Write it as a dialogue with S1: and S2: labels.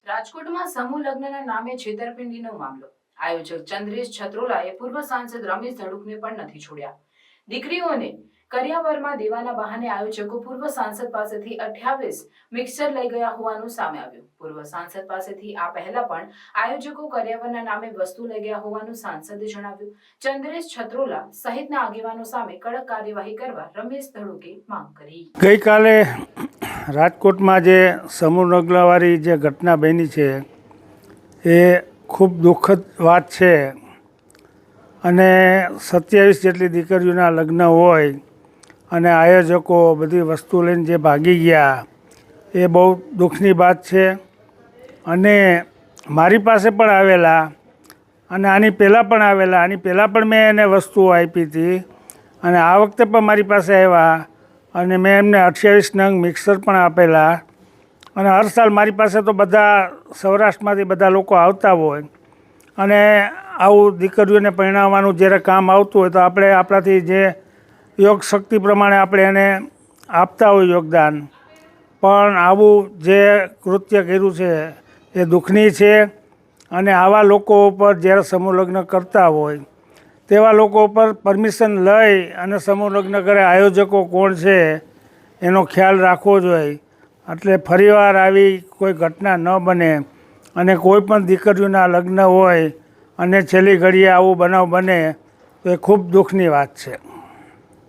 S1: રાજકોટમાં સમૂહ લગ્નના નામે છેતરપિંડીનો મામલો. આયોજક ચંદ્રેશ છત્રોલાએ પૂર્વ સાંસદ રમેશ ધડુકને પણ નથી છોડ્યા. દીકરીઓને કરિયાવરમાં દેવાના બહાને આયોજકો પૂર્વ સાંસદ પાસેથી 28 મિક્સર લઈ ગયા હોવાનું સામે આવ્યું. પૂર્વ સાંસદ પાસેથી આ પહેલા પણ આયોજકો કરિયાવરના નામે વસ્તુ લઈ ગયા હોવાનું સાંસદે જણાવ્યું. ચંદ્રેશ છત્રોલા સહિતના આગેવાનો સામે કડક કાર્યવાહી કરવા રમેશ ધડુકે માંગ કરી.
S2: ગઈકાલે રાજકોટમાં જે સમૂહ લગ્નવાળી જે ઘટના બની છે એ ખૂબ દુઃખદ વાત છે. અને 27 જેટલી દીકરીઓના લગ્ન હોય અને આયોજકો બધી વસ્તુ લઈને જે ભાગી ગયા એ બહુ દુઃખની વાત છે. અને મારી પાસે પણ આવેલા અને આની પહેલાં પણ આવેલા, આની પહેલાં પણ મેં એને વસ્તુઓ આપી હતી અને આ વખતે પણ મારી પાસે આવ્યા અને મેં એમને 28 નંગ મિક્સર પણ આપેલા. અને હર સાલ મારી પાસે તો બધા સૌરાષ્ટ્રમાંથી બધા લોકો આવતા હોય અને આવું દીકરીઓને પરણાવવાનું જ્યારે કામ આવતું હોય તો આપણે આપણાથી જે યોગ શક્તિ પ્રમાણે આપણે એને આપતા હોય યોગદાન. પણ આવું જે કૃત્ય કર્યું છે એ દુઃખની છે. અને આવા લોકો ઉપર જ્યારે સમૂહ લગ્ન કરતા હોય તેવા લોકો ઉપર પરમિશન લઈ અને સમૂહ લગ્ન કરે આયોજકો કોણ છે એનો ખ્યાલ રાખવો જોઈએ. એટલે ફરીવાર આવી કોઈ ઘટના ન બને અને કોઈ પણ દીકરીઓના લગ્ન હોય અને છેલ્લી ઘડીએ આવું બનાવ બને તો એ ખૂબ દુઃખની વાત છે.